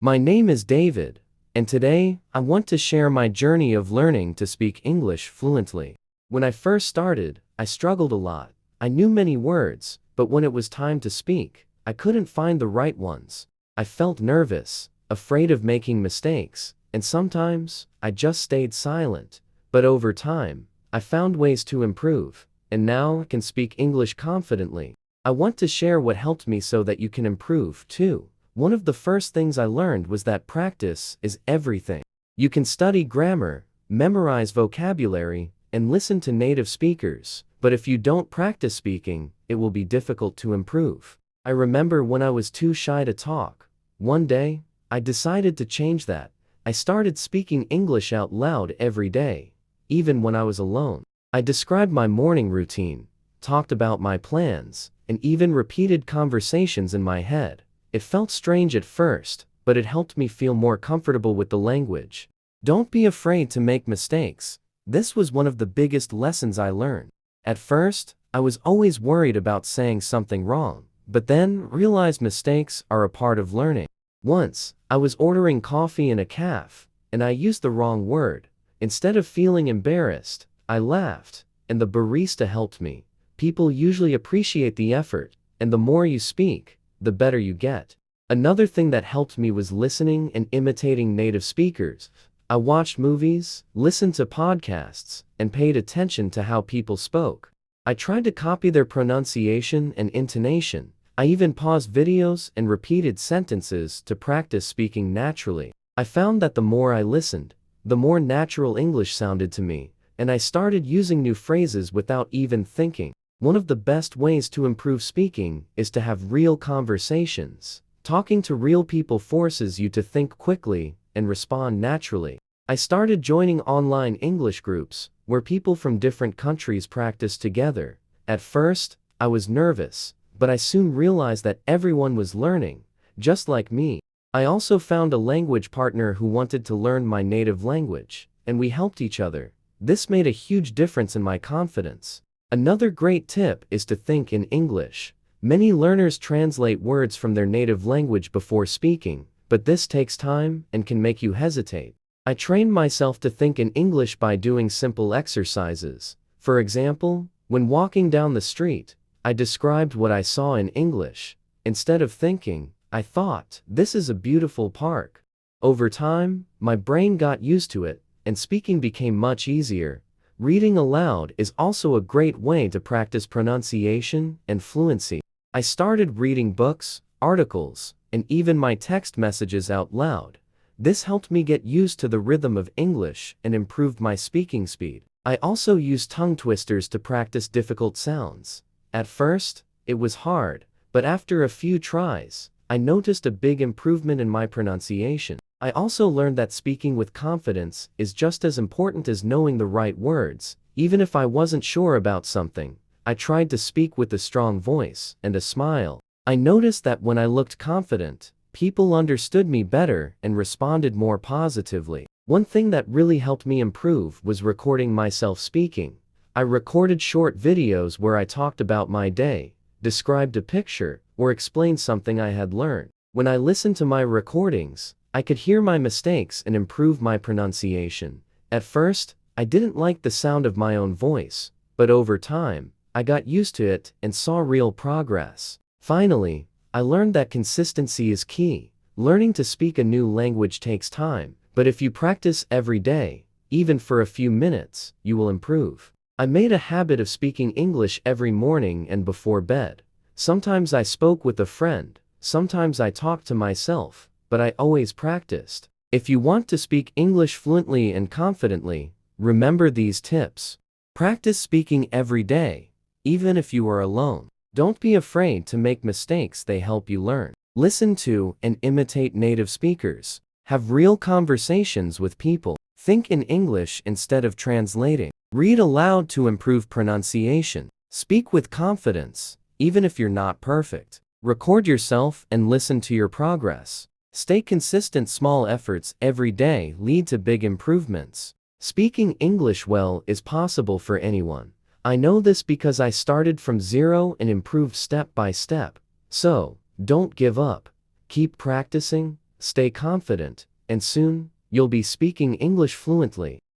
My name is David, and today I want to share my journey of learning to speak English fluently. When I first started, I struggled a lot. I knew many words, but when it was time to speak, I couldn't find the right ones. I felt nervous, afraid of making mistakes, and sometimes I just stayed silent. But over time, I found ways to improve, and now I can speak English confidently. I want to share what helped me so that you can improve too. One of the first things I learned was that practice is everything. You can study grammar, memorize vocabulary, and listen to native speakers, but if you don't practice speaking, it will be difficult to improve. I remember when I was too shy to talk. One day, I decided to change that. I started speaking English out loud every day, even when I was alone. I described my morning routine, talked about my plans, and even repeated conversations in my head. It felt strange at first, but it helped me feel more comfortable with the language. Don't be afraid to make mistakes. This was one of the biggest lessons I learned. At first, I was always worried about saying something wrong, but then realized mistakes are a part of learning. Once, I was ordering coffee in a cafe, and I used the wrong word. Instead of feeling embarrassed, I laughed, and the barista helped me. People usually appreciate the effort, and the more you speak, the better you get. Another thing that helped me was listening and imitating native speakers. I watched movies, listened to podcasts, and paid attention to how people spoke. I tried to copy their pronunciation and intonation. I even paused videos and repeated sentences to practice speaking naturally. I found that the more I listened, the more natural English sounded to me, and I started using new phrases without even thinking. One of the best ways to improve speaking is to have real conversations. Talking to real people forces you to think quickly and respond naturally. I started joining online English groups, where people from different countries practice together. At first, I was nervous, but I soon realized that everyone was learning, just like me. I also found a language partner who wanted to learn my native language, and we helped each other. This made a huge difference in my confidence. Another great tip is to think in English. Many learners translate words from their native language before speaking, but this takes time and can make you hesitate. I trained myself to think in English by doing simple exercises. For example, when walking down the street, I described what I saw in English. Instead of thinking, I thought, "This is a beautiful park." Over time, my brain got used to it, and speaking became much easier. Reading aloud is also a great way to practice pronunciation and fluency. I started reading books, articles, and even my text messages out loud. This helped me get used to the rhythm of English and improved my speaking speed. I also used tongue twisters to practice difficult sounds. At first, it was hard, but after a few tries, I noticed a big improvement in my pronunciation. I also learned that speaking with confidence is just as important as knowing the right words. Even if I wasn't sure about something, I tried to speak with a strong voice and a smile. I noticed that when I looked confident, people understood me better and responded more positively. One thing that really helped me improve was recording myself speaking. I recorded short videos where I talked about my day, described a picture, or explained something I had learned. When I listened to my recordings, I could hear my mistakes and improve my pronunciation. At first, I didn't like the sound of my own voice, but over time, I got used to it and saw real progress. Finally, I learned that consistency is key. Learning to speak a new language takes time, but if you practice every day, even for a few minutes, you will improve. I made a habit of speaking English every morning and before bed. Sometimes I spoke with a friend, sometimes I talked to myself, but I always practiced. If you want to speak English fluently and confidently, remember these tips. Practice speaking every day, even if you are alone. Don't be afraid to make mistakes, they help you learn. Listen to and imitate native speakers. Have real conversations with people. Think in English instead of translating. Read aloud to improve pronunciation. Speak with confidence, even if you're not perfect. Record yourself and listen to your progress. Stay consistent. Small efforts every day lead to big improvements. Speaking English well is possible for anyone. I know this because I started from zero and improved step by step. So, don't give up. Keep practicing, stay confident, and soon, you'll be speaking English fluently.